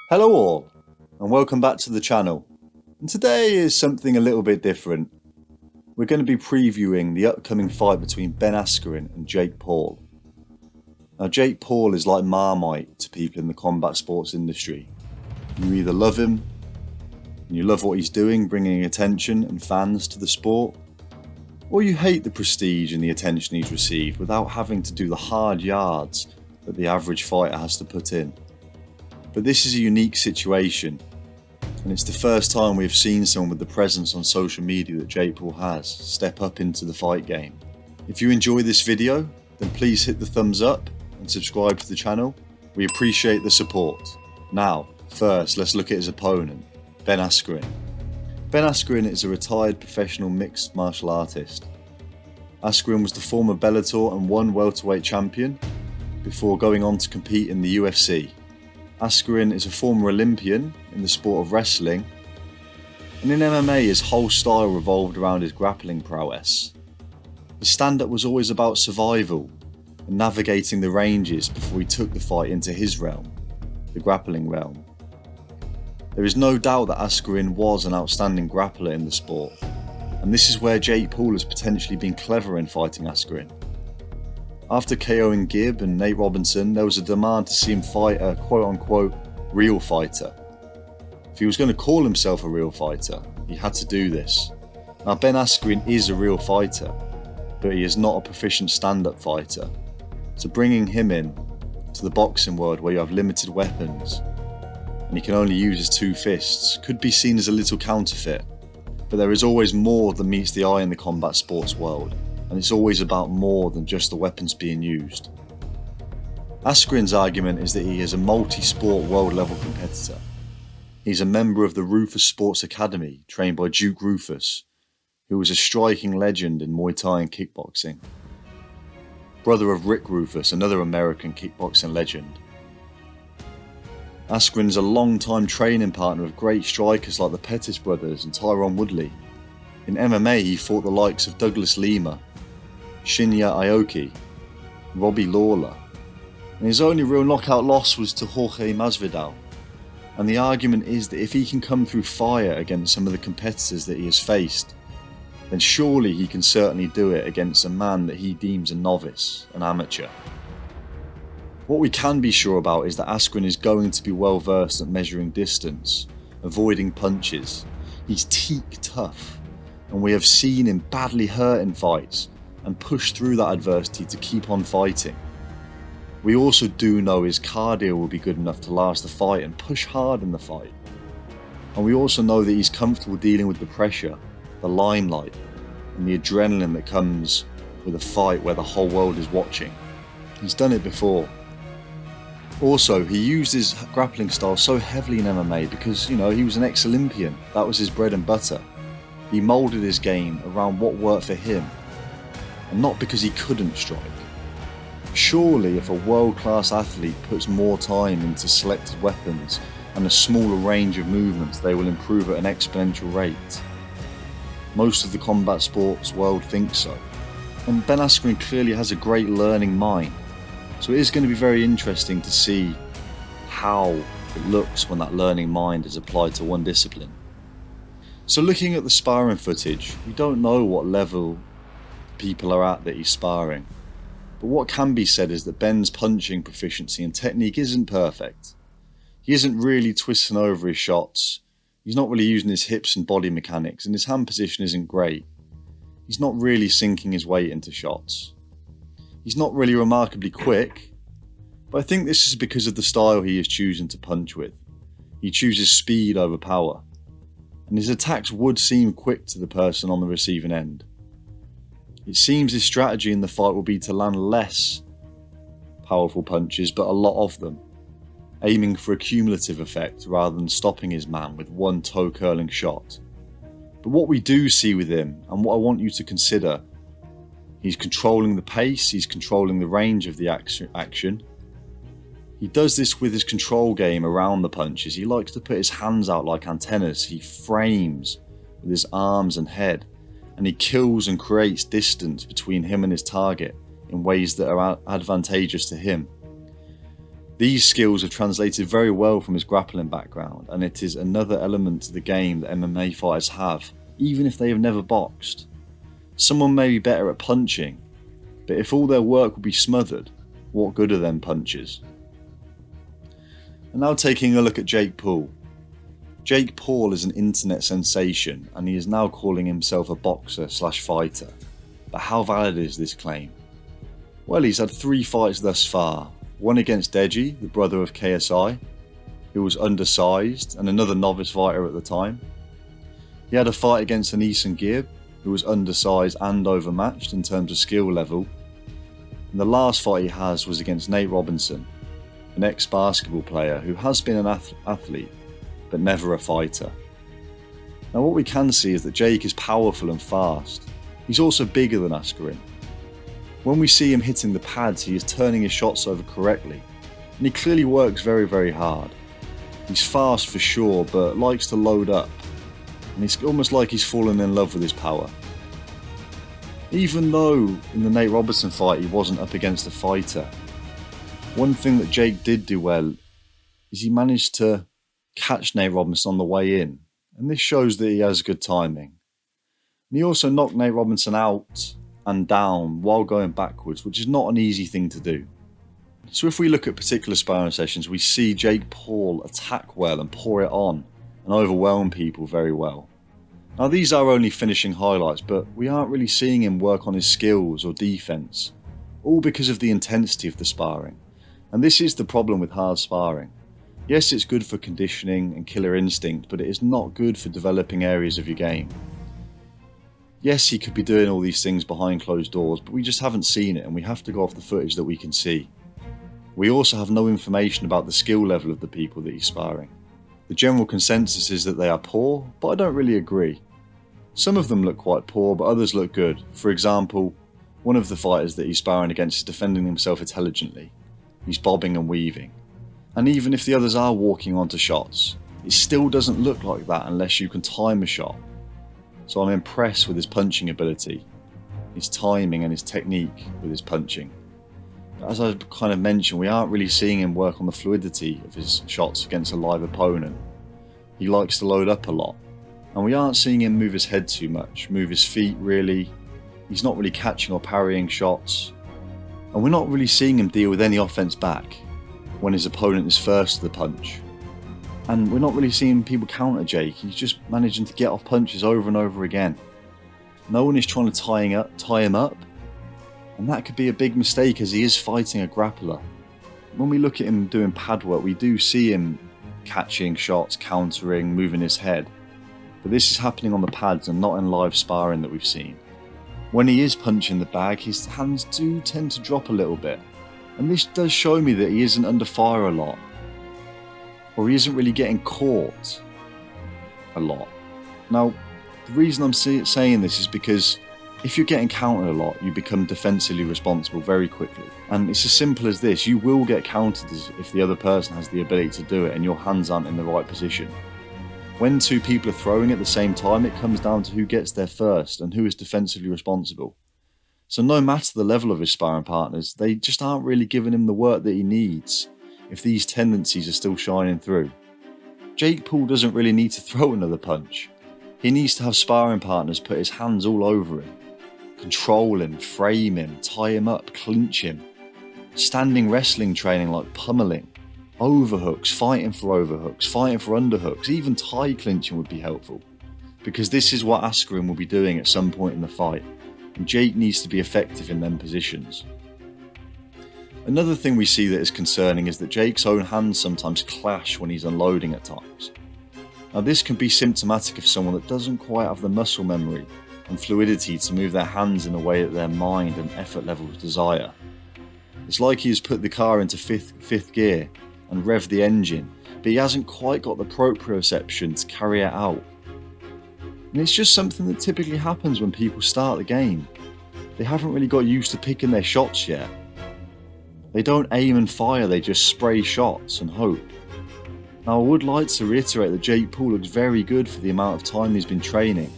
Hello all, and welcome back to the channel. And today is something a little bit different. We're going to be previewing the upcoming fight between Ben Askren and JakePaul. Now JakePaul is like Marmite to people in the combat sports industry. You either love him, and you love what he's doing, bringing attention and fans to the sport, or you hate the prestige and the attention he's received without having to do the hard yards that the average fighter has to put in. But this is a unique situation, and it's the first time we've seen someone with the presence on social media that JakePaul has step up into the fight game. If you enjoy this video, then please hit the thumbs up and subscribe to the channel. We appreciate the support. Now, first let's look at his opponent, Ben Askren. Ben Askren is a retired professional mixed martial artist. Askren was the former Bellator and one welterweight champion before going on to compete in the UFC. Askren is a former Olympian in the sport of wrestling, and in MMA his whole style revolved around his grappling prowess. His stand-up was always about survival and navigating the ranges before he took the fight into his realm, the grappling realm. There is no doubt that Askren was an outstanding grappler in the sport, and this is where JakePaul has potentially been clever in fighting Askren. After KOing Gibb and Nate Robinson, there was a demand to see him fight a quote-unquote real fighter. If he was going to call himself a real fighter, he had to do this. Now Ben Askren is a real fighter, but he is not a proficient stand-up fighter. So bringing him in to the boxing world where you have limited weapons and he can only use his two fists could be seen as a little counterfeit. But there is always more than meets the eye in the combat sports world, and it's always about more than just the weapons being used. Askren's argument is that he is a multi-sport world-level competitor. He's a member of the Rufus Sports Academy, trained by Duke Rufus, who was a striking legend in Muay Thai and kickboxing. Brother of Rick Rufus, another American kickboxing legend. Askren's a long-time training partner of great strikers like the Pettis brothers and Tyron Woodley. In MMA he fought the likes of Douglas Lima, Shinya Aoki, Robbie Lawler, and his only real knockout loss was to Jorge Masvidal. And the argument is that if he can come through fire against some of the competitors that he has faced, then surely he can certainly do it against a man that he deems a novice, an amateur. What we can be sure about is that Askren is going to be well versed at measuring distance, avoiding punches. He's teak tough, and we have seen him badly hurt in fights and push through that adversity to keep on fighting. We also do know his cardio will be good enough to last the fight and push hard in the fight. And we also know that he's comfortable dealing with the pressure, the limelight, and the adrenaline that comes with a fight where the whole world is watching. He's done it before. Also, he used his grappling style so heavily in MMA because, he was an ex-Olympian. That was his bread and butter. He moulded his game around what worked for him, and not because he couldn't strike. Surely, if a world-class athlete puts more time into selected weapons and a smaller range of movements, they will improve at an exponential rate. Most of the combat sports world thinks so. And Ben Askren clearly has a great learning mind. So it is going to be very interesting to see how it looks when that learning mind is applied to one discipline. So looking at the sparring footage, we don't know what level people are at that he's sparring. But what can be said is that Ben's punching proficiency and technique isn't perfect. He isn't really twisting over his shots. He's not really using his hips and body mechanics, and his hand position isn't great. He's not really sinking his weight into shots. He's not really remarkably quick, but I think this is because of the style he is choosing to punch with. He chooses speed over power, and his attacks would seem quick to the person on the receiving end. It seems his strategy in the fight will be to land less powerful punches, but a lot of them, aiming for a cumulative effect rather than stopping his man with one toe-curling shot. But what we do see with him, and what I want you to consider, he's controlling the pace, he's controlling the range of the action. He does this with his control game around the punches. He likes to put his hands out like antennas. He frames with his arms and head, and he kills and creates distance between him and his target in ways that are advantageous to him. These skills have translated very well from his grappling background, and it is another element to the game that MMA fighters have, even if they have never boxed. Someone may be better at punching, but if all their work will be smothered, what good are them punches? And now taking a look at JakePaul. JakePaul is an internet sensation, and he is now calling himself a boxer/fighter. But how valid is this claim? Well, he's had 3 fights thus far. One against Deji, the brother of KSI, who was undersized and another novice fighter at the time. He had a fight against Anisan Gibb, who was undersized and overmatched in terms of skill level. And the last fight he has was against Nate Robinson, an ex-basketball player who has been an athlete, but never a fighter. Now what we can see is that Jake is powerful and fast. He's also bigger than Askren. When we see him hitting the pads, he is turning his shots over correctly, and he clearly works very, very hard. He's fast for sure, but likes to load up, and it's almost like he's fallen in love with his power. Even though in the Nate Robinson fight he wasn't up against a fighter, one thing that Jake did do well is he managed to catch Nate Robinson on the way in, and this shows that he has good timing. And he also knocked Nate Robinson out and down while going backwards, which is not an easy thing to do. So if we look at particular sparring sessions, we see JakePaul attack well and pour it on and overwhelm people very well. Now these are only finishing highlights, but we aren't really seeing him work on his skills or defense, all because of the intensity of the sparring. And this is the problem with hard sparring. Yes, it's good for conditioning and killer instinct, but it is not good for developing areas of your game. Yes, he could be doing all these things behind closed doors, but we just haven't seen it, and we have to go off the footage that we can see. We also have no information about the skill level of the people that he's sparring. The general consensus is that they are poor, but I don't really agree. Some of them look quite poor, but others look good. For example, one of the fighters that he's sparring against is defending himself intelligently. He's bobbing and weaving. And even if the others are walking onto shots, it still doesn't look like that unless you can time a shot. So I'm impressed with his punching ability, his timing and his technique with his punching. But as I kind of mentioned, we aren't really seeing him work on the fluidity of his shots against a live opponent. He likes to load up a lot. And we aren't seeing him move his head too much, move his feet really. He's not really catching or parrying shots. And we're not really seeing him deal with any offense back when his opponent is first to the punch. And we're not really seeing people counter Jake. He's just managing to get off punches over and over again. No one is trying to tie him up. And that could be a big mistake as he is fighting a grappler. When we look at him doing pad work, we do see him catching shots, countering, moving his head. But this is happening on the pads and not in live sparring that we've seen. When he is punching the bag, his hands do tend to drop a little bit. And this does show me that he isn't under fire a lot. Or he isn't really getting caught a lot. Now, the reason I'm saying this is because if you're getting countered a lot, you become defensively responsible very quickly. And it's as simple as this: you will get countered if the other person has the ability to do it and your hands aren't in the right position. When 2 people are throwing at the same time, it comes down to who gets there first and who is defensively responsible. So no matter the level of his sparring partners, they just aren't really giving him the work that he needs if these tendencies are still shining through. JakePaul doesn't really need to throw another punch. He needs to have sparring partners put his hands all over him, control him, frame him, tie him up, clinch him. Standing wrestling training like pummeling, overhooks, fighting for underhooks, even tie clinching would be helpful. Because this is what Askren will be doing at some point in the fight, and Jake needs to be effective in them positions. Another thing we see that is concerning is that Jake's own hands sometimes clash when he's unloading at times. Now this can be symptomatic of someone that doesn't quite have the muscle memory and fluidity to move their hands in a way that their mind and effort levels desire. It's like he has put the car into fifth gear and revved the engine, but he hasn't quite got the proprioception to carry it out. And it's just something that typically happens when people start the game. They haven't really got used to picking their shots yet. They don't aim and fire, they just spray shots and hope. Now I would like to reiterate that JakePaul looks very good for the amount of time he's been training.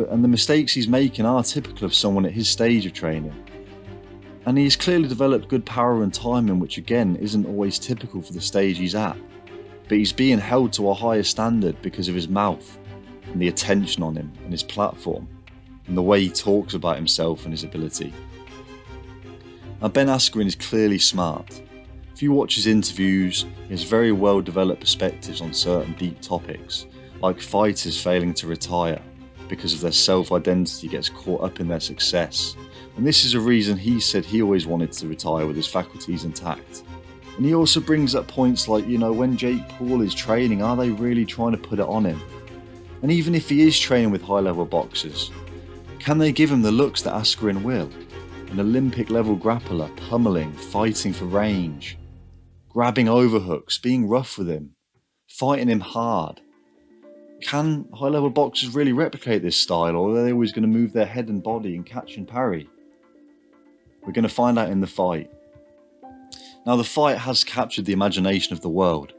And the mistakes he's making are typical of someone at his stage of training. And he's clearly developed good power and timing, which again isn't always typical for the stage he's at. But he's being held to a higher standard because of his mouth and the attention on him and his platform and the way he talks about himself and his ability. Now, Ben Askren is clearly smart. If you watch his interviews, he has very well developed perspectives on certain deep topics, like fighters failing to retire because of their self-identity gets caught up in their success. And this is a reason he said he always wanted to retire with his faculties intact. And he also brings up points like, when JakePaul is training, are they really trying to put it on him? And even if he is training with high-level boxers, can they give him the looks that Askren will? An Olympic-level grappler, pummeling, fighting for range, grabbing overhooks, being rough with him, fighting him hard. Can high-level boxers really replicate this style, or are they always going to move their head and body and catch and parry? We're going to find out in the fight. Now, the fight has captured the imagination of the world.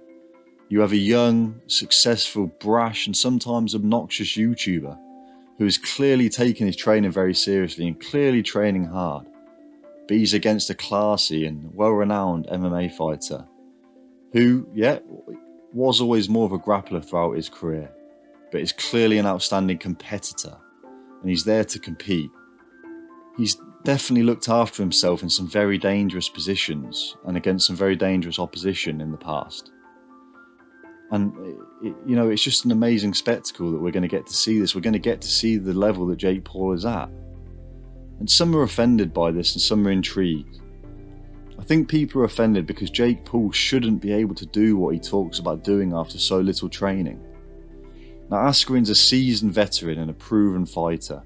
You have a young, successful, brash and sometimes obnoxious YouTuber who is clearly taking his training very seriously and clearly training hard. But he's against a classy and well-renowned MMA fighter who, was always more of a grappler throughout his career, but is clearly an outstanding competitor, and he's there to compete. He's definitely looked after himself in some very dangerous positions and against some very dangerous opposition in the past. And, it's just an amazing spectacle that we're going to get to see this. We're going to get to see the level that JakePaul is at. And some are offended by this and some are intrigued. I think people are offended because JakePaul shouldn't be able to do what he talks about doing after so little training. Now, Askren's a seasoned veteran and a proven fighter,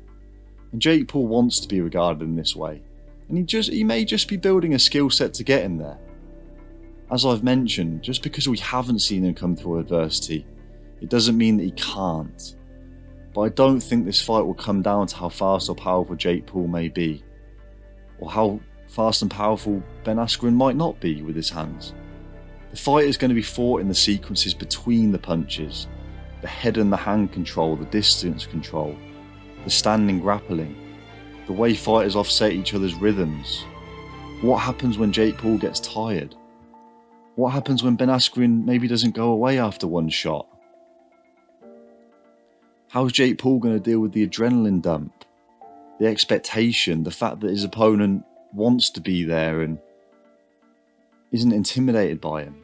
and JakePaul wants to be regarded in this way, and he may just be building a skill set to get him there. As I've mentioned, just because we haven't seen him come through adversity, it doesn't mean that he can't. But I don't think this fight will come down to how fast or powerful JakePaul may be, or how fast and powerful Ben Askren might not be with his hands. The fight is going to be fought in the sequences between the punches, the head and the hand control, the distance control, the standing grappling, the way fighters offset each other's rhythms. What happens when JakePaul gets tired? What happens when Ben Askren maybe doesn't go away after one shot? How's JakePaul going to deal with the adrenaline dump, the expectation, the fact that his opponent wants to be there and isn't intimidated by him?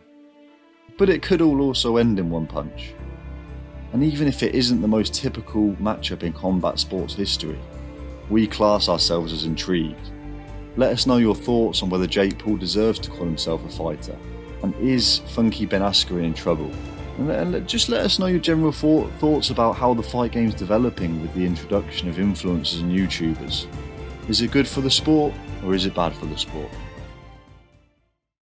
But it could all also end in one punch. And even if it isn't the most typical matchup in combat sports history, we class ourselves as intrigued. Let us know your thoughts on whether JakePaul deserves to call himself a fighter, and is Funky Ben Askren in trouble? And just let us know your general thoughts about how the fight game's developing with the introduction of influencers and YouTubers. Is it good for the sport, or is it bad for the sport?